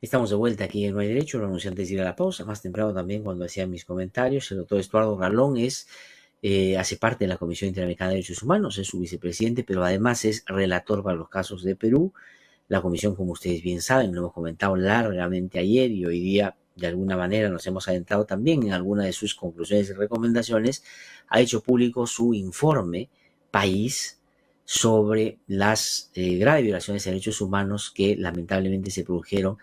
Estamos de vuelta aquí en No hay Derecho, lo anuncié antes de ir a la pausa, más temprano también cuando hacía mis comentarios. El doctor Estuardo Ralón hace parte de la Comisión Interamericana de Derechos Humanos, es su vicepresidente, pero además es relator para los casos de Perú. La comisión, como ustedes bien saben, lo hemos comentado largamente ayer y hoy día, de alguna manera, nos hemos adentrado también en alguna de sus conclusiones y recomendaciones. Ha hecho público su informe país sobre las graves violaciones de derechos humanos que lamentablemente se produjeron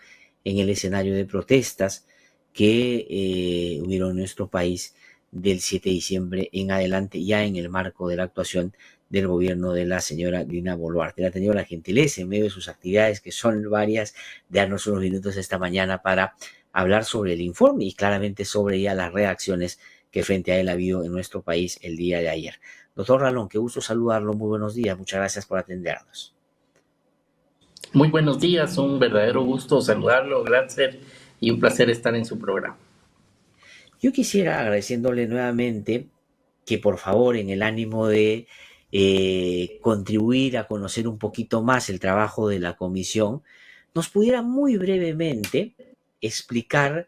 en el escenario de protestas que hubieron en nuestro país del 7 de diciembre en adelante, ya en el marco de la actuación del gobierno de la señora Dina Boluarte. Él ha tenido la gentileza en medio de sus actividades, que son varias, de darnos unos minutos esta mañana para hablar sobre el informe y claramente sobre ya las reacciones que frente a él ha habido en nuestro país el día de ayer. Doctor Ralón, qué gusto saludarlo, muy buenos días, muchas gracias por atendernos. Muy buenos días, un verdadero gusto saludarlo, gracias y un placer estar en su programa. Yo quisiera agradeciéndole nuevamente que por favor, en el ánimo de contribuir a conocer un poquito más el trabajo de la comisión, nos pudiera muy brevemente explicar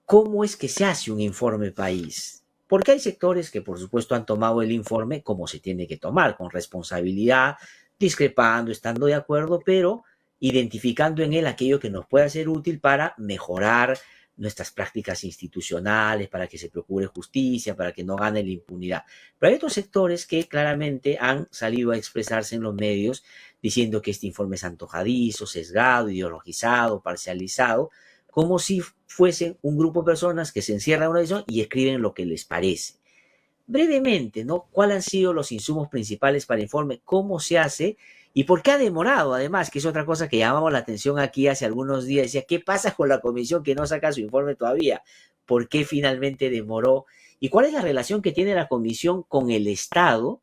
cómo es que se hace un informe país. Porque hay sectores que por supuesto han tomado el informe como se tiene que tomar, con responsabilidad, discrepando, estando de acuerdo, pero identificando en él aquello que nos pueda ser útil para mejorar nuestras prácticas institucionales, para que se procure justicia, para que no gane la impunidad. Pero hay otros sectores que claramente han salido a expresarse en los medios diciendo que este informe es antojadizo, sesgado, ideologizado, parcializado, como si fuesen un grupo de personas que se encierran en una edición y escriben lo que les parece. Brevemente, ¿no? ¿Cuáles han sido los insumos principales para el informe? ¿Cómo se hace? ¿Y por qué ha demorado? Además, que es otra cosa que llamamos la atención aquí hace algunos días. Decía, ¿qué pasa con la comisión que no saca su informe todavía? ¿Por qué finalmente demoró? ¿Y cuál es la relación que tiene la comisión con el Estado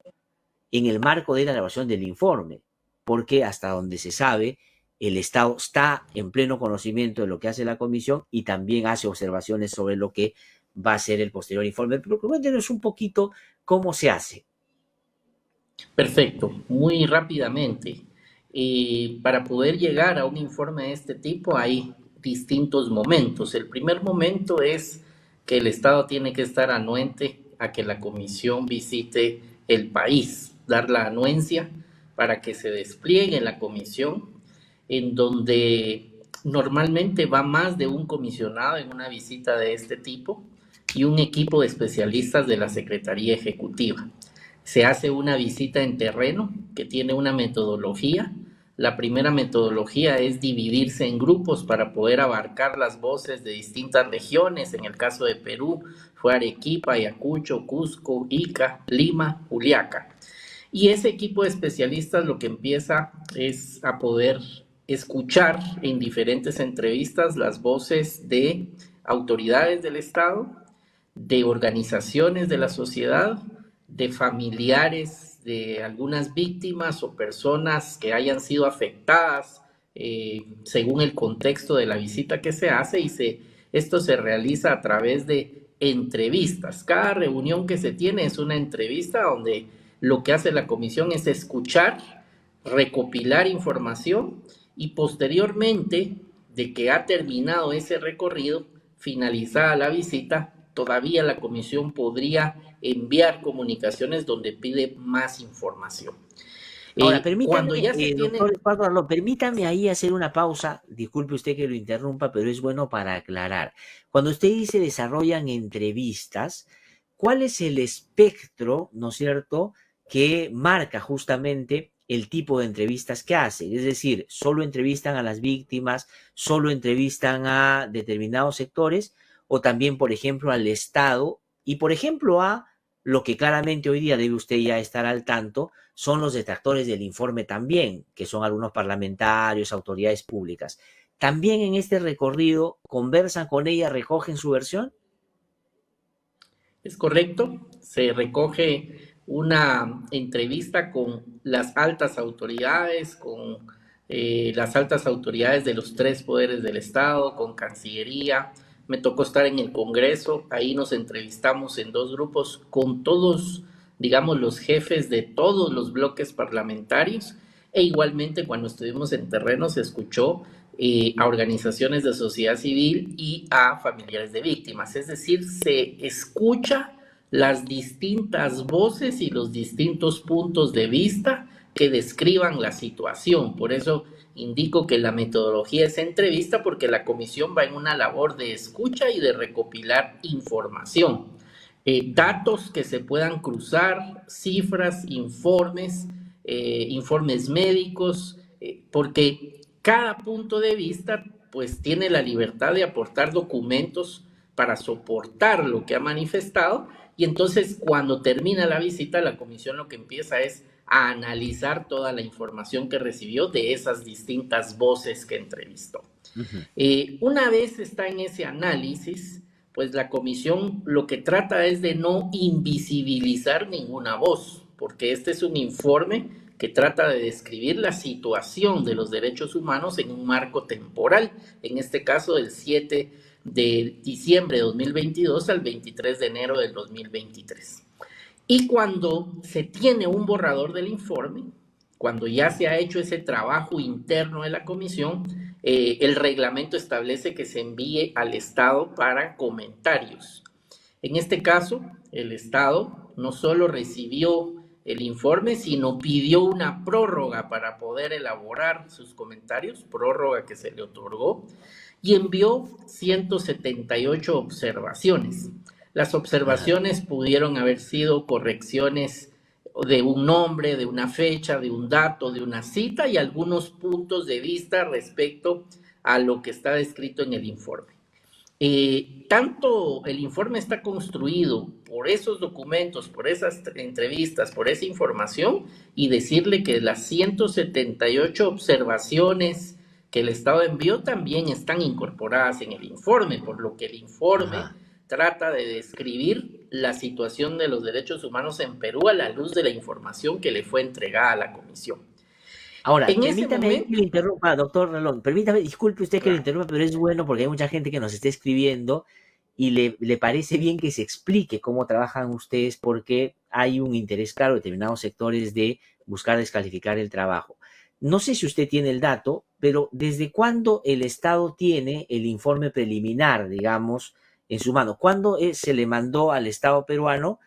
en el marco de la elaboración del informe? Porque hasta donde se sabe, el Estado está en pleno conocimiento de lo que hace la comisión y también hace observaciones sobre lo que va a ser el posterior informe. Pero cuéntenos un poquito cómo se hace. Perfecto, muy rápidamente. Para poder llegar a un informe de este tipo hay distintos momentos. El primer momento es que el Estado tiene que estar anuente a que la comisión visite el país, dar la anuencia para que se despliegue la comisión, en donde normalmente va más de un comisionado en una visita de este tipo y un equipo de especialistas de la Secretaría Ejecutiva. Se hace una visita en terreno que tiene una metodología. La primera metodología es dividirse en grupos para poder abarcar las voces de distintas regiones. En el caso de Perú fue Arequipa, Ayacucho, Cusco, Ica, Lima, Juliaca. Y ese equipo de especialistas lo que empieza es a poder escuchar en diferentes entrevistas las voces de autoridades del Estado, de organizaciones de la sociedad, de familiares de algunas víctimas o personas que hayan sido afectadas según el contexto de la visita que se hace esto se realiza a través de entrevistas. Cada reunión que se tiene es una entrevista donde lo que hace la comisión es escuchar, recopilar información y posteriormente de que ha terminado ese recorrido, finalizada la visita, todavía la comisión podría enviar comunicaciones donde pide más información. Ahora, Cuando permítame, ya se tiene... doctor Eduardo, permítame ahí hacer una pausa. Disculpe usted que lo interrumpa, pero es bueno para aclarar. Cuando usted dice desarrollan entrevistas, ¿cuál es el espectro, no es cierto, que marca justamente el tipo de entrevistas que hacen? Es decir, ¿solo entrevistan a las víctimas, solo entrevistan a determinados sectores o también, por ejemplo, al Estado y, por ejemplo, a lo que claramente hoy día debe usted ya estar al tanto, son los detractores del informe también, que son algunos parlamentarios, autoridades públicas? ¿También en este recorrido conversan con ella, recogen su versión? Es correcto, se recoge una entrevista con las altas autoridades, con las altas autoridades de los tres poderes del Estado, con Cancillería. Me tocó estar en el Congreso, ahí nos entrevistamos en dos grupos con todos, digamos, los jefes de todos los bloques parlamentarios, e igualmente cuando estuvimos en terreno se escuchó a organizaciones de sociedad civil y a familiares de víctimas. Es decir, se escucha las distintas voces y los distintos puntos de vista que describan la situación. Por eso indico que la metodología es entrevista, porque la comisión va en una labor de escucha y de recopilar información. Datos que se puedan cruzar, cifras, informes médicos, porque cada punto de vista pues tiene la libertad de aportar documentos para soportar lo que ha manifestado, y entonces cuando termina la visita la comisión lo que empieza es a analizar toda la información que recibió de esas distintas voces que entrevistó. Una vez está en ese análisis, pues la comisión lo que trata es de no invisibilizar ninguna voz, porque este es un informe que trata de describir la situación de los derechos humanos en un marco temporal, en este caso del 7 de diciembre de 2022 al 23 de enero del 2023. Y cuando se tiene un borrador del informe, cuando ya se ha hecho ese trabajo interno de la comisión, el reglamento establece que se envíe al Estado para comentarios. En este caso, el Estado no solo recibió el informe, sino pidió una prórroga para poder elaborar sus comentarios, prórroga que se le otorgó, y envió 178 observaciones. Las observaciones pudieron haber sido correcciones de un nombre, de una fecha, de un dato, de una cita y algunos puntos de vista respecto a lo que está descrito en el informe. Tanto el informe está construido por esos documentos, por esas entrevistas, por esa información, y decirle que las 178 observaciones que el Estado envió también están incorporadas en el informe, por lo que el informe trata de describir la situación de los derechos humanos en Perú a la luz de la información que le fue entregada a la comisión. Ahora, permítame que le interrumpa, doctor Rolón, permítame, disculpe usted que le interrumpa, pero es bueno porque hay mucha gente que nos está escribiendo y le parece bien que se explique cómo trabajan ustedes, porque hay un interés claro de determinados sectores de buscar descalificar el trabajo. No sé si usted tiene el dato, pero ¿desde cuándo el Estado tiene el informe preliminar, digamos, en su mano? ¿Cuándo se le mandó al Estado peruano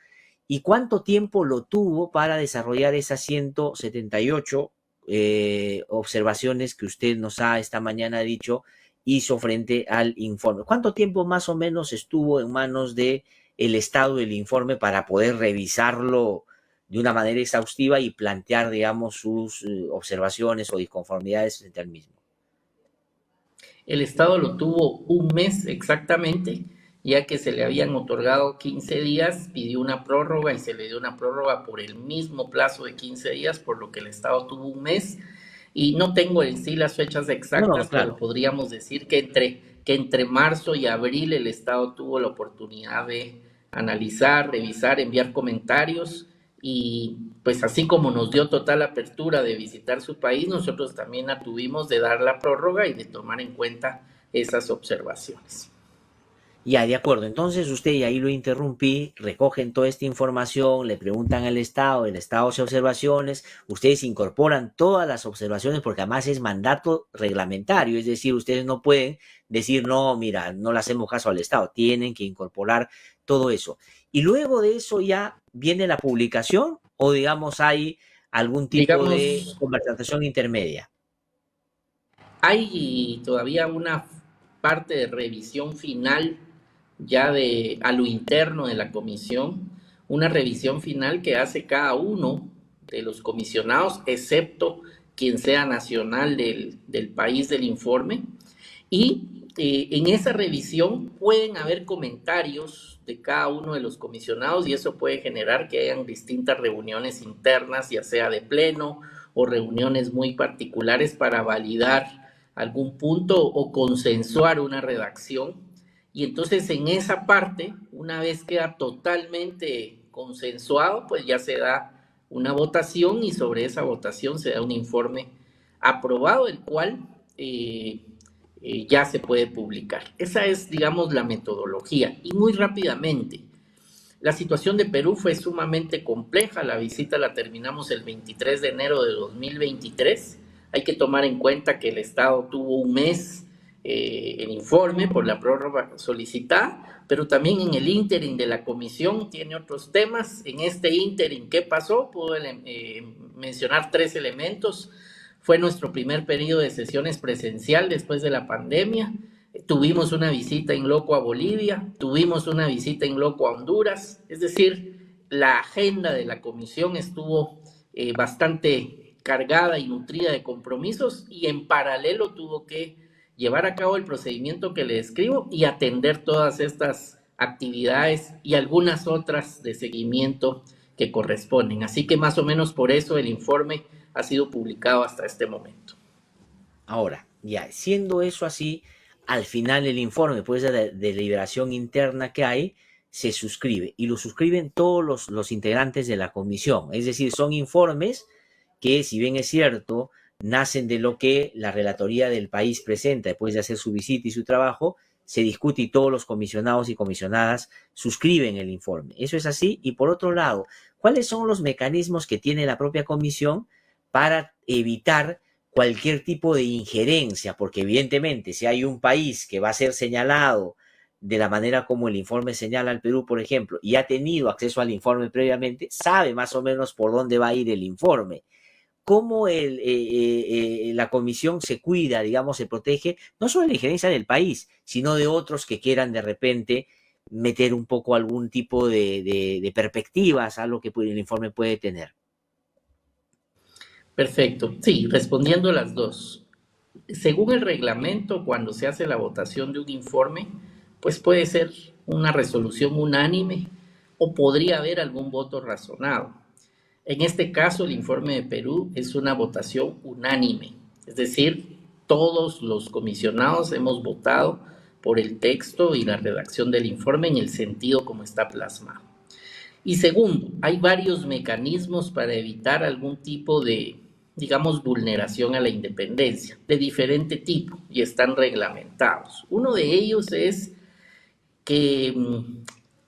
y cuánto tiempo lo tuvo para desarrollar esas 178 observaciones que usted nos ha esta mañana dicho hizo frente al informe? ¿Cuánto tiempo más o menos estuvo en manos de el Estado el informe para poder revisarlo de una manera exhaustiva y plantear, digamos, sus observaciones o disconformidades frente al mismo? El Estado lo tuvo un mes exactamente, ya que se le habían otorgado 15 días, pidió una prórroga y se le dio una prórroga por el mismo plazo de 15 días, por lo que el Estado tuvo un mes. Y no tengo en sí las fechas exactas, claro, pero podríamos decir que entre marzo y abril el Estado tuvo la oportunidad de analizar, revisar, enviar comentarios, y pues así como nos dio total apertura de visitar su país, nosotros también la tuvimos de dar la prórroga y de tomar en cuenta esas observaciones. Ya, de acuerdo. Entonces usted, y ahí lo interrumpí, recogen toda esta información, le preguntan al Estado, el Estado hace observaciones, ustedes incorporan todas las observaciones porque además es mandato reglamentario, es decir, ustedes no pueden decir, no, mira, no le hacemos caso al Estado, tienen que incorporar todo eso. Y luego de eso ya viene la publicación o digamos hay algún tipo de conversación intermedia. Hay todavía una parte de revisión final ya a lo interno de la comisión, una revisión final que hace cada uno de los comisionados, excepto quien sea nacional del país del informe, y en esa revisión pueden haber comentarios de cada uno de los comisionados y eso puede generar que hayan distintas reuniones internas, ya sea de pleno o reuniones muy particulares para validar algún punto o consensuar una redacción. Y entonces en esa parte, una vez queda totalmente consensuado, pues ya se da una votación y sobre esa votación se da un informe aprobado, el cual ya se puede publicar. Esa es, digamos, la metodología. Y muy rápidamente, la situación de Perú fue sumamente compleja. La visita la terminamos el 23 de enero de 2023. Hay que tomar en cuenta que el Estado tuvo un mes el informe por la prórroga solicitada, pero también en el ínterin de la comisión tiene otros temas. En este ínterin, ¿qué pasó? Puedo mencionar 3 elementos. Fue nuestro primer periodo de sesiones presencial después de la pandemia. Tuvimos una visita in loco a Bolivia, tuvimos una visita in loco a Honduras, es decir, la agenda de la comisión estuvo bastante cargada y nutrida de compromisos, y en paralelo tuvo que llevar a cabo el procedimiento que le describo y atender todas estas actividades y algunas otras de seguimiento que corresponden. Así que más o menos por eso el informe ha sido publicado hasta este momento. Ahora, ya, siendo eso así, al final el informe, después de la deliberación interna que hay, se suscribe y lo suscriben todos los integrantes de la comisión. Es decir, son informes que, si bien es cierto, nacen de lo que la relatoría del país presenta después de hacer su visita y su trabajo, se discute y todos los comisionados y comisionadas suscriben el informe. Eso es así. Y por otro lado, ¿cuáles son los mecanismos que tiene la propia comisión para evitar cualquier tipo de injerencia? Porque evidentemente, si hay un país que va a ser señalado de la manera como el informe señala al Perú, por ejemplo, y ha tenido acceso al informe previamente, sabe más o menos por dónde va a ir el informe. ¿Cómo la comisión se cuida, digamos, se protege, no solo de la injerencia del país, sino de otros que quieran de repente meter un poco algún tipo de perspectivas a lo que el informe puede tener? Perfecto. Sí, respondiendo a las dos. Según el reglamento, cuando se hace la votación de un informe, pues puede ser una resolución unánime o podría haber algún voto razonado. En este caso, el informe de Perú es una votación unánime, es decir, todos los comisionados hemos votado por el texto y la redacción del informe en el sentido como está plasmado. Y segundo, hay varios mecanismos para evitar algún tipo de, digamos, vulneración a la independencia, de diferente tipo, y están reglamentados. Uno de ellos es que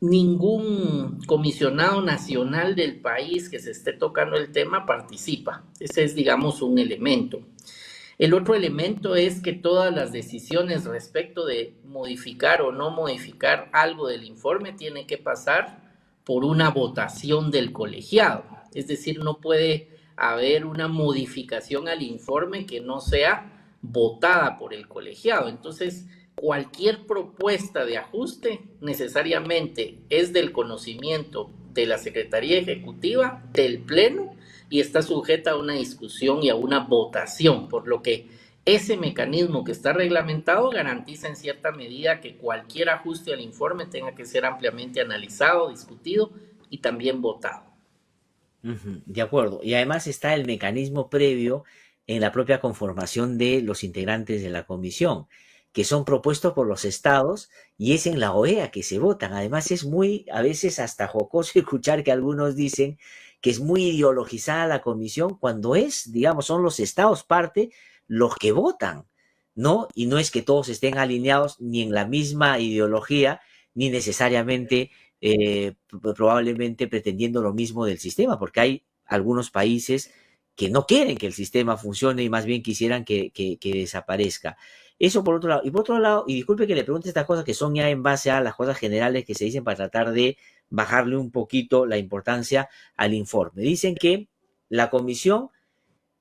ningún comisionado nacional del país que se esté tocando el tema participa. Ese es, digamos, un elemento. El otro elemento es que todas las decisiones respecto de modificar o no modificar algo del informe tienen que pasar por una votación del colegiado. Es decir, no puede haber una modificación al informe que no sea votada por el colegiado. Entonces, cualquier propuesta de ajuste necesariamente es del conocimiento de la Secretaría Ejecutiva, del Pleno, y está sujeta a una discusión y a una votación, por lo que ese mecanismo que está reglamentado garantiza en cierta medida que cualquier ajuste al informe tenga que ser ampliamente analizado, discutido y también votado. De acuerdo. Y además está el mecanismo previo en la propia conformación de los integrantes de la comisión, que son propuestos por los estados y es en la OEA que se votan. Además es muy, a veces hasta jocoso escuchar que algunos dicen que es muy ideologizada la comisión cuando es, digamos, son los estados parte los que votan, ¿no? Y no es que todos estén alineados ni en la misma ideología, ni necesariamente probablemente pretendiendo lo mismo del sistema, porque hay algunos países que no quieren que el sistema funcione y más bien quisieran que desaparezca. Eso por otro lado. Y por otro lado, y disculpe que le pregunte estas cosas que son ya en base a las cosas generales que se dicen para tratar de bajarle un poquito la importancia al informe. Dicen que la comisión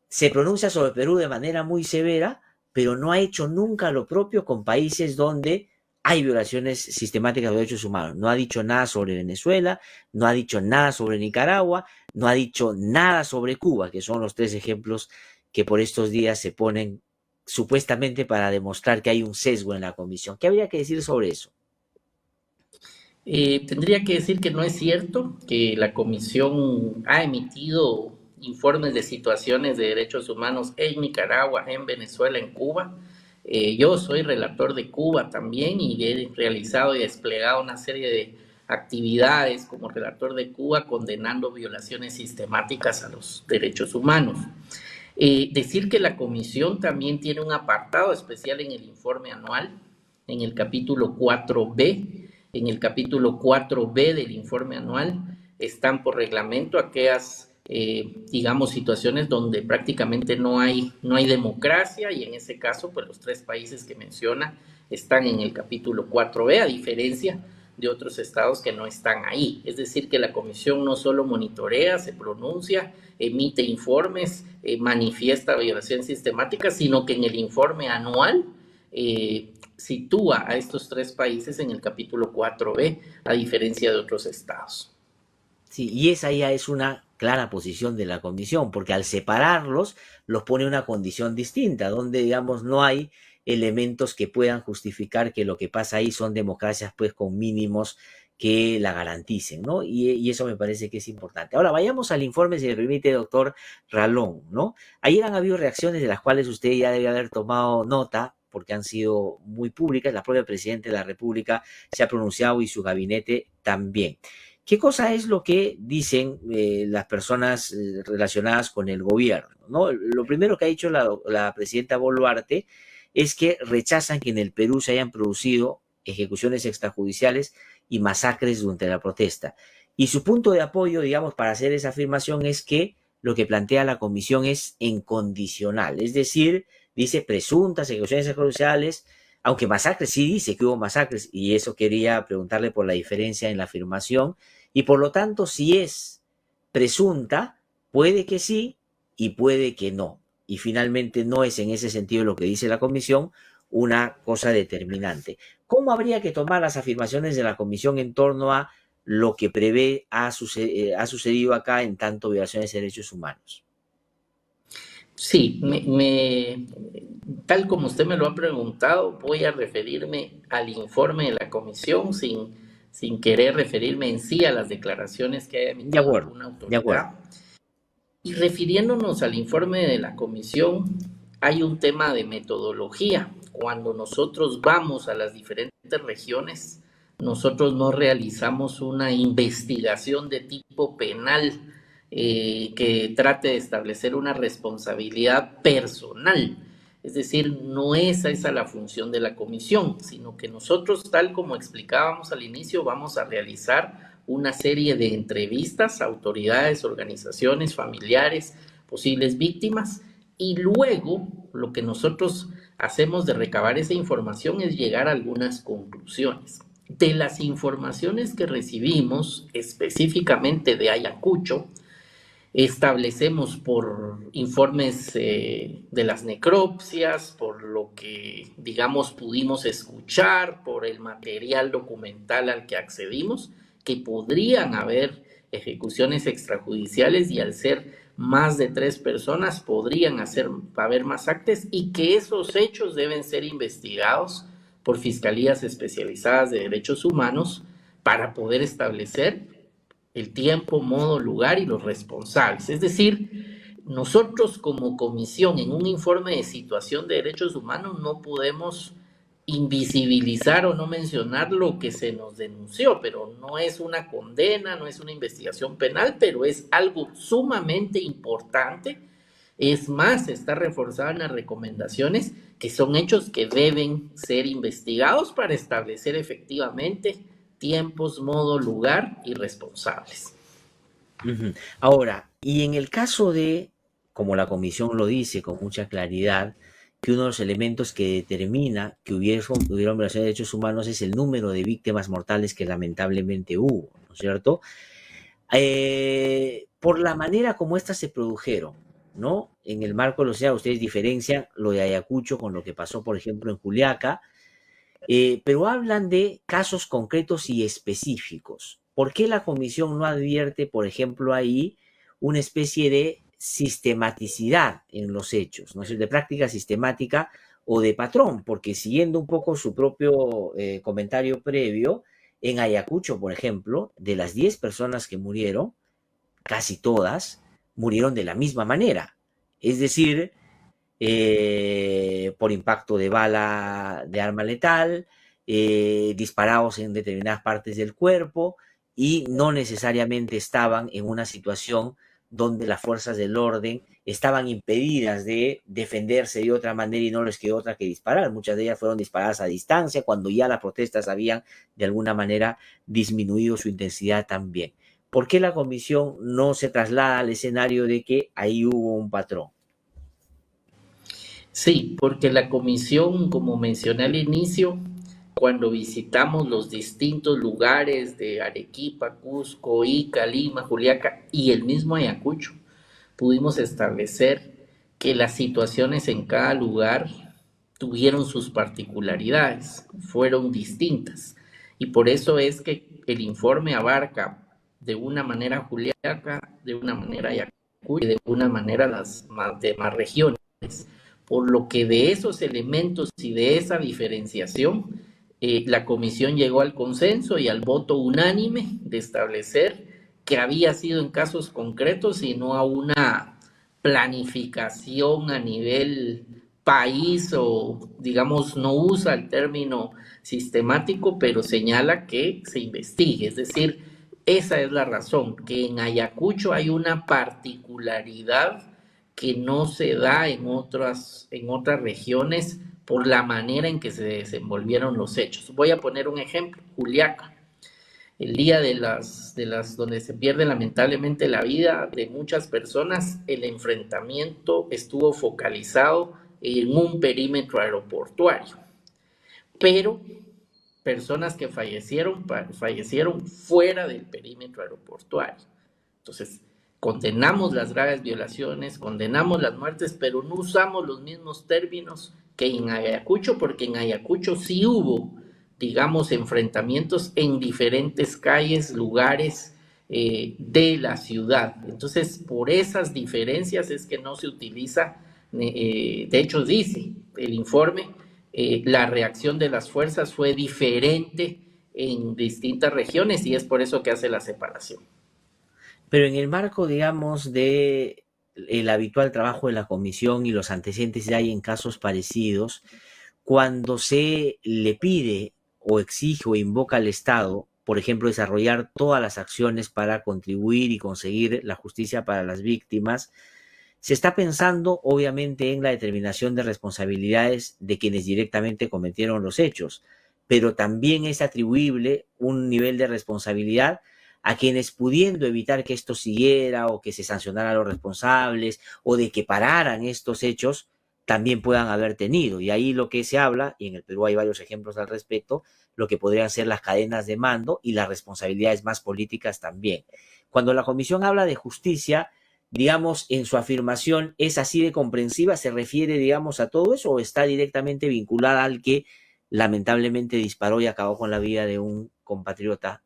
se pronuncia sobre Perú de manera muy severa, pero no ha hecho nunca lo propio con países donde hay violaciones sistemáticas de derechos humanos. No ha dicho nada sobre Venezuela, no ha dicho nada sobre Nicaragua, no ha dicho nada sobre Cuba, que son los 3 ejemplos que por estos días se ponen supuestamente para demostrar que hay un sesgo en la comisión. ¿Qué habría que decir sobre eso? Tendría que decir que no es cierto que la comisión ha emitido informes de situaciones de derechos humanos en Nicaragua, en Venezuela, en Cuba. Yo soy relator de Cuba también y he realizado y desplegado una serie de actividades como relator de Cuba condenando violaciones sistemáticas a los derechos humanos. Decir que la comisión también tiene un apartado especial en el informe anual, en el capítulo 4B. En el capítulo 4B del informe anual están por reglamento aquellas digamos, situaciones donde prácticamente no hay democracia, y en ese caso, pues los tres países que menciona están en el capítulo 4B, a diferencia de otros estados que no están ahí. Es decir, que la comisión no solo monitorea, se pronuncia, emite informes, manifiesta violaciones sistemáticas, sino que en el informe anual sitúa a estos tres países en el capítulo 4B, a diferencia de otros estados. Sí, y esa ya es una clara posición de la comisión, porque al separarlos los pone en una condición distinta, donde, digamos, no hay elementos que puedan justificar que lo que pasa ahí son democracias, pues, con mínimos que la garanticen, ¿no? Y eso me parece que es importante. Ahora, vayamos al informe, si me permite, doctor Ralón, ¿no? Ayer han habido reacciones de las cuales usted ya debe haber tomado nota, porque han sido muy públicas. La propia Presidenta de la República se ha pronunciado y su gabinete también. ¿Qué cosa es lo que dicen las personas relacionadas con el gobierno? ¿No? Lo primero que ha dicho la presidenta Boluarte es que rechazan que en el Perú se hayan producido ejecuciones extrajudiciales y masacres durante la protesta. Y su punto de apoyo, digamos, para hacer esa afirmación es que lo que plantea la comisión es incondicional, es decir, dice presuntas ejecuciones extrajudiciales, aunque masacres, sí dice que hubo masacres, y eso quería preguntarle por la diferencia en la afirmación, y por lo tanto, si es presunta, puede que sí y puede que no. Y finalmente no es en ese sentido lo que dice la comisión una cosa determinante. ¿Cómo habría que tomar las afirmaciones de la comisión en torno a lo que prevé ha sucedido acá en tanto violaciones de derechos humanos? Sí, tal como usted me lo ha preguntado, voy a referirme al informe de la comisión sin querer referirme en sí a las declaraciones que haya De emitido acuerdo, alguna de acuerdo. autoridad. Y refiriéndonos al informe de la comisión, hay un tema de metodología. Cuando nosotros vamos a las diferentes regiones, nosotros no realizamos una investigación de tipo penal que trate de establecer una responsabilidad personal. Es decir, no es esa la función de la comisión, sino que nosotros, tal como explicábamos al inicio, vamos a realizar una serie de entrevistas a autoridades, organizaciones, familiares, posibles víctimas, y luego lo que nosotros hacemos de recabar esa información es llegar a algunas conclusiones. De las informaciones que recibimos, específicamente de Ayacucho, establecemos por informes de las necropsias, por lo que, digamos, pudimos escuchar, por el material documental al que accedimos, que podrían haber ejecuciones extrajudiciales, y al ser más de 3 personas podrían haber masacres, y que esos hechos deben ser investigados por fiscalías especializadas de derechos humanos para poder establecer el tiempo, modo, lugar y los responsables. Es decir, nosotros como comisión en un informe de situación de derechos humanos no podemos invisibilizar o no mencionar lo que se nos denunció, pero no es una condena, no es una investigación penal, pero es algo sumamente importante. Es más, está reforzada en las recomendaciones, que son hechos que deben ser investigados para establecer efectivamente tiempos, modo, lugar y responsables. Ujú. Ahora, y en el caso de, como la comisión lo dice con mucha claridad, que uno de los elementos que determina que hubieron violaciones de derechos humanos es el número de víctimas mortales que lamentablemente hubo, ¿no es cierto? Por la manera como éstas se produjeron, ¿no? En el marco de los ustedes diferencian lo de Ayacucho con lo que pasó, por ejemplo, en Juliaca, pero hablan de casos concretos y específicos. ¿Por qué la comisión no advierte, por ejemplo, ahí una especie de sistematicidad en los hechos, ¿no? De práctica sistemática o de patrón? Porque siguiendo un poco su propio comentario previo, en Ayacucho, por ejemplo, de las 10 personas que murieron, casi todas murieron de la misma manera. Es decir, por impacto de bala de arma letal, disparados en determinadas partes del cuerpo, y no necesariamente estaban en una situación donde las fuerzas del orden estaban impedidas de defenderse de otra manera y no les quedó otra que disparar. Muchas de ellas fueron disparadas a distancia cuando ya las protestas habían de alguna manera disminuido su intensidad también. ¿Por qué la comisión no se traslada al escenario de que ahí hubo un patrón? Sí, porque la comisión, como mencioné al inicio, cuando visitamos los distintos lugares de Arequipa, Cusco, Ica, Lima, Juliaca y el mismo Ayacucho, pudimos establecer que las situaciones en cada lugar tuvieron sus particularidades, fueron distintas. Y por eso es que el informe abarca de una manera Juliaca, de una manera Ayacucho y de una manera las demás regiones. Por lo que de esos elementos y de esa diferenciación, la comisión llegó al consenso y al voto unánime de establecer que había sido en casos concretos y no a una planificación a nivel país o digamos no usa el término sistemático, pero señala que se investigue. Es decir, esa es la razón, que en Ayacucho hay una particularidad que no se da en otras regiones por la manera en que se desenvolvieron los hechos. Voy a poner un ejemplo, Juliaca, el día donde se pierde lamentablemente la vida de muchas personas, el enfrentamiento estuvo focalizado en un perímetro aeroportuario, pero personas que fallecieron fuera del perímetro aeroportuario. Entonces, condenamos las graves violaciones, condenamos las muertes, pero no usamos los mismos términos que en Ayacucho, porque en Ayacucho sí hubo, digamos, enfrentamientos en diferentes calles, lugares de la ciudad. Entonces, por esas diferencias es que no se utiliza, de hecho dice el informe, la reacción de las fuerzas fue diferente en distintas regiones y es por eso que hace la separación. Pero en el marco, digamos, de el habitual trabajo de la comisión y los antecedentes que hay en casos parecidos, cuando se le pide o exige o invoca al Estado, por ejemplo, desarrollar todas las acciones para contribuir y conseguir la justicia para las víctimas, se está pensando obviamente en la determinación de responsabilidades de quienes directamente cometieron los hechos, pero también es atribuible un nivel de responsabilidad a quienes pudiendo evitar que esto siguiera o que se sancionara a los responsables o de que pararan estos hechos, también puedan haber tenido. Y ahí lo que se habla, y en el Perú hay varios ejemplos al respecto, lo que podrían ser las cadenas de mando y las responsabilidades más políticas también. Cuando la comisión habla de justicia, digamos, en su afirmación, ¿es así de comprensiva? ¿Se refiere, digamos, a todo eso o está directamente vinculada al que lamentablemente disparó y acabó con la vida de un compatriota?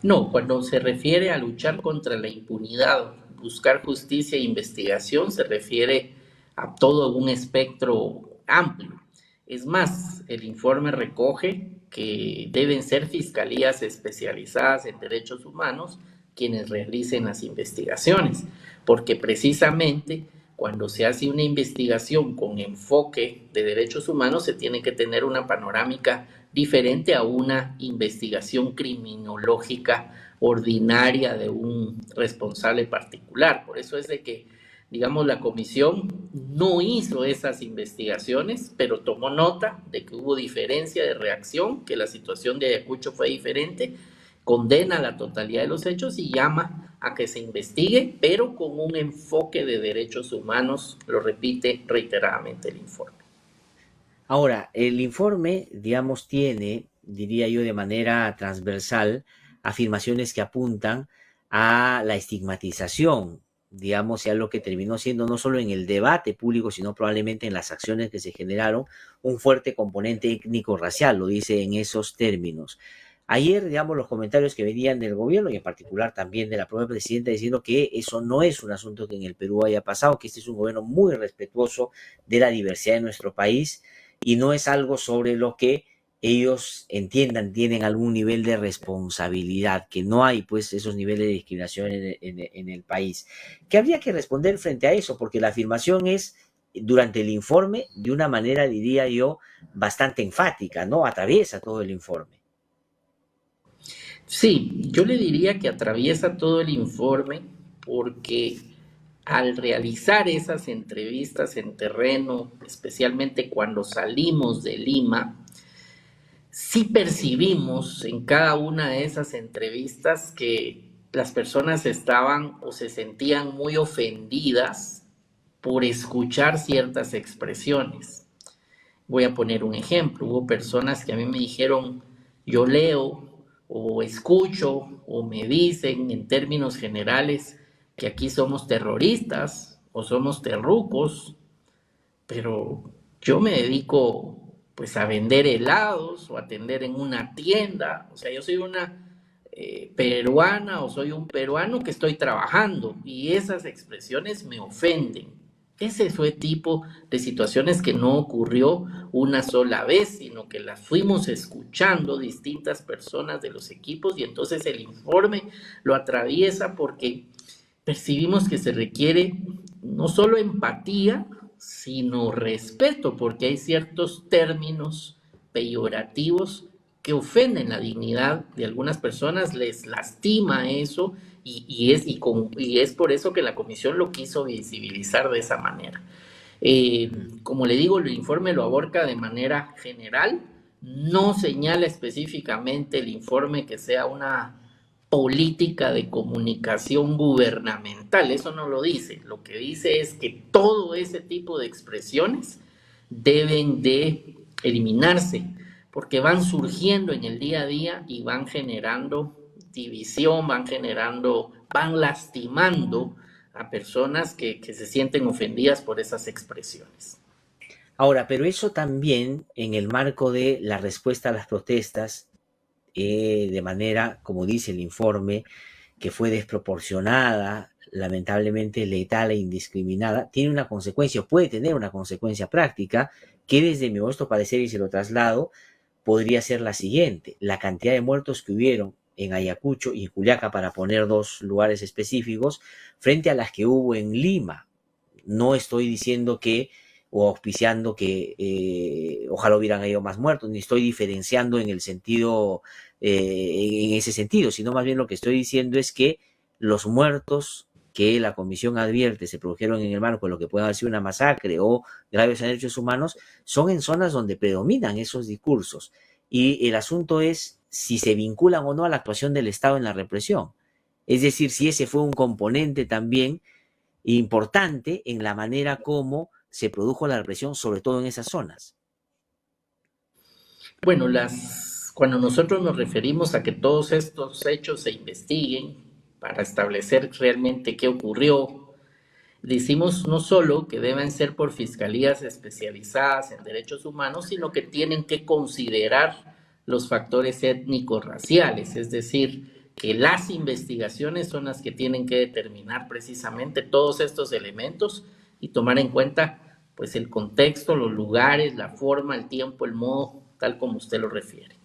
No, cuando se refiere a luchar contra la impunidad, buscar justicia e investigación, se refiere a todo un espectro amplio. Es más, el informe recoge que deben ser fiscalías especializadas en derechos humanos quienes realicen las investigaciones, porque precisamente cuando se hace una investigación con enfoque de derechos humanos se tiene que tener una panorámica diferente a una investigación criminológica ordinaria de un responsable particular. Por eso es de que, digamos, la comisión no hizo esas investigaciones, pero tomó nota de que hubo diferencia de reacción, que la situación de Ayacucho fue diferente, condena la totalidad de los hechos y llama a que se investigue, pero con un enfoque de derechos humanos, lo repite reiteradamente el informe. Ahora, el informe, digamos, tiene, diría yo, de manera transversal, afirmaciones que apuntan a la estigmatización, digamos, y a lo que terminó siendo no solo en el debate público, sino probablemente en las acciones que se generaron, un fuerte componente étnico-racial, lo dice en esos términos. Ayer, digamos, los comentarios que venían del gobierno y en particular también de la propia presidenta diciendo que eso no es un asunto que en el Perú haya pasado, que este es un gobierno muy respetuoso de la diversidad de nuestro país y no es algo sobre lo que ellos entiendan, tienen algún nivel de responsabilidad, que no hay pues esos niveles de discriminación en el país. ¿Qué habría que responder frente a eso? Porque la afirmación es durante el informe de una manera, diría yo, bastante enfática, ¿no? Atraviesa todo el informe. Sí, yo le diría que atraviesa todo el informe porque al realizar esas entrevistas en terreno, especialmente cuando salimos de Lima, sí percibimos en cada una de esas entrevistas que las personas estaban o se sentían muy ofendidas por escuchar ciertas expresiones. Voy a poner un ejemplo. Hubo personas que a mí me dijeron, yo leo o escucho o me dicen en términos generales que aquí somos terroristas o somos terrucos, pero yo me dedico pues a vender helados o a atender en una tienda. O sea, yo soy una peruana o soy un peruano que estoy trabajando y esas expresiones me ofenden. Ese fue tipo de situaciones que no ocurrió una sola vez, sino que las fuimos escuchando distintas personas de los equipos y entonces el informe lo atraviesa porque percibimos que se requiere no solo empatía, sino respeto, porque hay ciertos términos peyorativos que ofenden la dignidad de algunas personas, les lastima eso y es por eso que la comisión lo quiso visibilizar de esa manera. Como le digo, el informe lo aborca de manera general, no señala específicamente el informe que sea una política de comunicación gubernamental, eso no lo dice, lo que dice es que todo ese tipo de expresiones deben de eliminarse, porque van surgiendo en el día a día y van generando división, van lastimando a personas que se sienten ofendidas por esas expresiones. Ahora, pero eso también en el marco de la respuesta a las protestas, de manera, como dice el informe, que fue desproporcionada, lamentablemente letal e indiscriminada, tiene una consecuencia, puede tener una consecuencia práctica, que desde mi modesto parecer, y se lo traslado, podría ser la siguiente: la cantidad de muertos que hubieron en Ayacucho y en Juliaca, para poner dos lugares específicos, frente a las que hubo en Lima. No estoy diciendo que o auspiciando que ojalá hubieran habido más muertos, ni estoy diferenciando en el sentido, en ese sentido, sino más bien lo que estoy diciendo es que los muertos que la comisión advierte se produjeron en el marco de lo que puede haber sido una masacre o graves derechos humanos, son en zonas donde predominan esos discursos. Y el asunto es si se vinculan o no a la actuación del Estado en la represión. Es decir, si ese fue un componente también importante en la manera como se produjo la represión, sobre todo en esas zonas. Bueno, cuando nosotros nos referimos a que todos estos hechos se investiguen para establecer realmente qué ocurrió, decimos no solo que deben ser por fiscalías especializadas en derechos humanos, sino que tienen que considerar los factores étnicos raciales, es decir, que las investigaciones son las que tienen que determinar precisamente todos estos elementos y tomar en cuenta pues el contexto, los lugares, la forma, el tiempo, el modo, tal como usted lo refiere.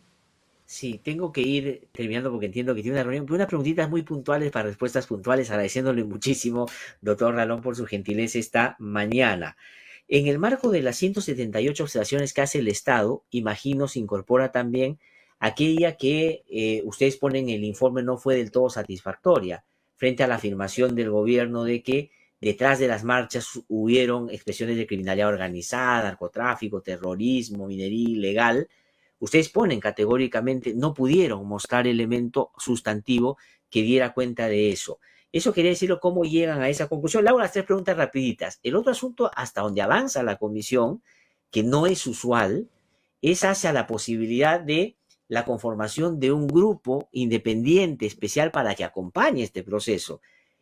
Sí, tengo que ir terminando porque entiendo que tiene una reunión, pero unas preguntitas muy puntuales para respuestas puntuales, agradeciéndole muchísimo, doctor Ralón, por su gentileza esta mañana. En el marco de las 178 observaciones que hace el Estado, imagino se incorpora también aquella que ustedes ponen en el informe no fue del todo satisfactoria, frente a la afirmación del gobierno de que detrás de las marchas hubieron expresiones de criminalidad organizada, narcotráfico, terrorismo, minería ilegal. Ustedes ponen categóricamente, no pudieron mostrar elemento sustantivo que diera cuenta de eso. Eso quería decirlo, cómo llegan a esa conclusión. Le hago las tres preguntas rapiditas. El otro asunto, hasta donde avanza la comisión, que no es usual, es hacia la posibilidad de la conformación de un grupo independiente especial para que acompañe este proceso.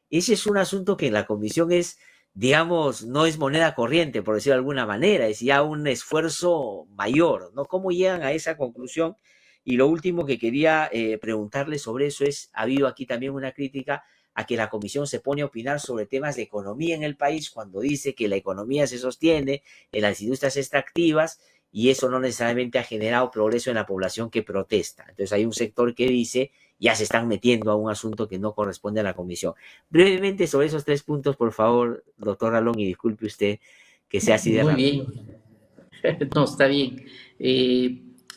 Ese es un asunto que en la comisión es, digamos, no es moneda corriente, por decirlo de alguna manera, es ya un esfuerzo mayor, ¿no? ¿Cómo llegan a esa conclusión? Y lo último que quería preguntarle sobre eso es, ha habido aquí también una crítica a que la comisión se pone a opinar sobre temas de economía en el país cuando dice que la economía se sostiene en las industrias extractivas y eso no necesariamente ha generado progreso en la población que protesta. Entonces hay un sector que dice, ya se están metiendo a un asunto que no corresponde a la comisión. Brevemente sobre esos tres puntos, por favor, doctor Ralón, y disculpe usted que sea así de Muy rápido. bien, no, está bien.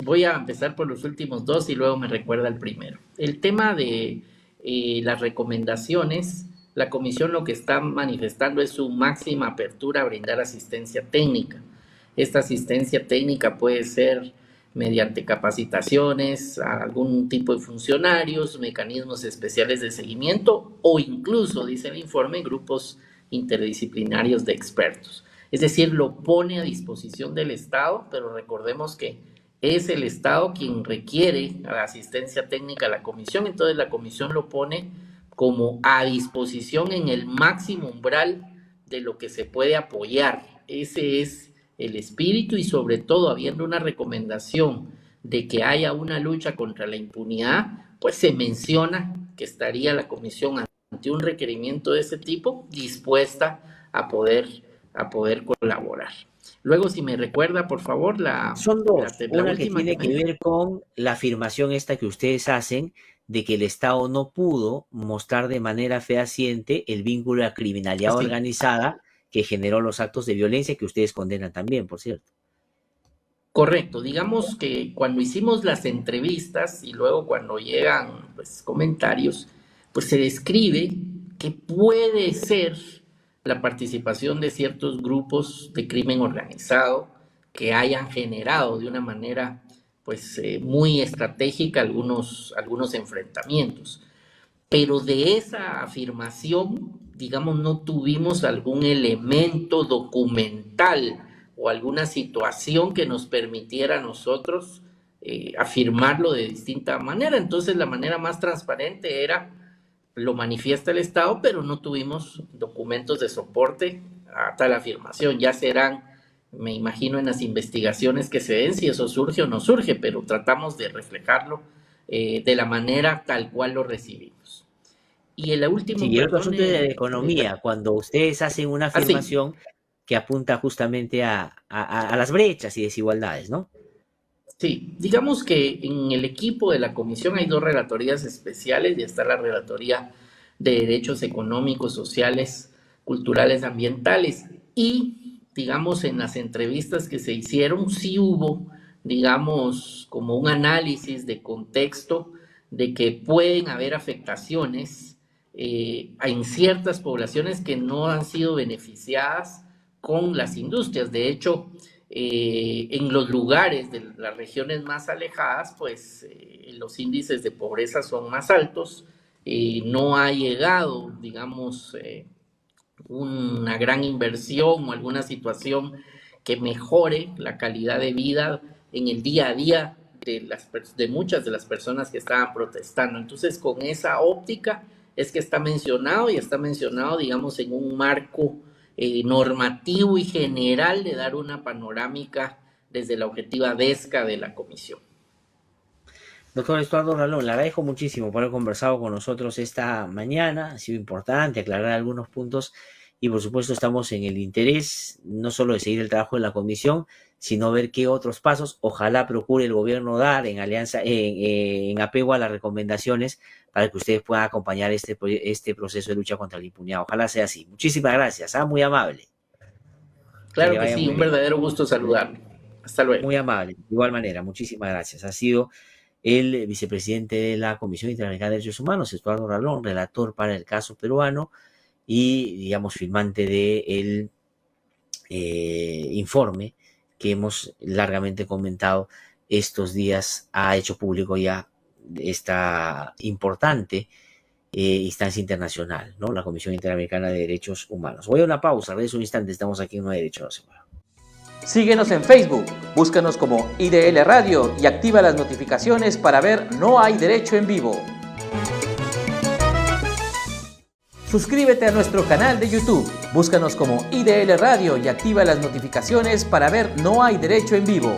Voy a empezar por los últimos dos y luego me recuerda el primero. El tema de las recomendaciones, la comisión lo que está manifestando es su máxima apertura a brindar asistencia técnica. Esta asistencia técnica puede ser mediante capacitaciones a algún tipo de funcionarios, mecanismos especiales de seguimiento o incluso, dice el informe, grupos interdisciplinarios de expertos. Es decir, lo pone a disposición del Estado, pero recordemos que es el Estado quien requiere la asistencia técnica a la comisión, entonces la comisión lo pone como a disposición en el máximo umbral de lo que se puede apoyar. Ese es el espíritu y sobre todo habiendo una recomendación de que haya una lucha contra la impunidad, pues se menciona que estaría la comisión ante un requerimiento de ese tipo dispuesta a poder colaborar. Luego, si me recuerda, por favor, Son dos, la una que última tiene que ver con la afirmación esta que ustedes hacen de que el Estado no pudo mostrar de manera fehaciente el vínculo a criminalidad Sí. organizada que generó los actos de violencia que ustedes condenan también, por cierto. Correcto, digamos que cuando hicimos las entrevistas y luego cuando llegan pues, comentarios, pues se describe que puede ser la participación de ciertos grupos de crimen organizado que hayan generado de una manera pues muy estratégica algunos enfrentamientos. Pero de esa afirmación, digamos, no tuvimos algún elemento documental o alguna situación que nos permitiera a nosotros afirmarlo de distinta manera. Entonces, la manera más transparente era, lo manifiesta el Estado, pero no tuvimos documentos de soporte a tal afirmación. Ya serán, me imagino, en las investigaciones que se den, si eso surge o no surge, pero tratamos de reflejarlo de la manera tal cual lo recibimos. Y el último, sí, y el otro asunto es de economía, cuando ustedes hacen una afirmación que apunta justamente a las brechas y desigualdades, ¿no? Sí, digamos que en el equipo de la comisión hay dos relatorías especiales y está la relatoría de derechos económicos, sociales, culturales, ambientales. Y, digamos, en las entrevistas que se hicieron, sí hubo, digamos, como un análisis de contexto de que pueden haber afectaciones en ciertas poblaciones que no han sido beneficiadas con las industrias. De hecho, en los lugares de las regiones más alejadas, pues los índices de pobreza son más altos, no ha llegado, digamos, una gran inversión o alguna situación que mejore la calidad de vida en el día a día de muchas de las personas que estaban protestando. Entonces, con esa óptica es que está mencionado y está mencionado, digamos, en un marco normativo y general de dar una panorámica desde la objetiva DESCA de la comisión. Doctor Estuardo Ralón, le agradezco muchísimo por haber conversado con nosotros esta mañana. Ha sido importante aclarar algunos puntos y por supuesto estamos en el interés no solo de seguir el trabajo de la comisión, sino ver qué otros pasos ojalá procure el gobierno dar en alianza, en apego a las recomendaciones para que ustedes puedan acompañar este proceso de lucha contra la impunidad. Ojalá sea así. Muchísimas gracias, muy amable. Claro que sí, un verdadero gusto saludarlo. Hasta luego. Muy amable, de igual manera, muchísimas gracias. Ha sido el vicepresidente de la Comisión Interamericana de Derechos Humanos, Estuardo Ralón, relator para el caso peruano y, digamos, firmante del informe que hemos largamente comentado estos días. Ha hecho público ya esta importante instancia internacional, ¿no? La Comisión Interamericana de Derechos Humanos. Voy a una pausa, regreso un instante, estamos aquí en No hay Derecho a la Semana. Síguenos en Facebook, búscanos como IDL Radio y activa las notificaciones para ver No hay Derecho en vivo. Suscríbete a nuestro canal de YouTube, búscanos como IDL Radio y activa las notificaciones para ver No hay Derecho en vivo.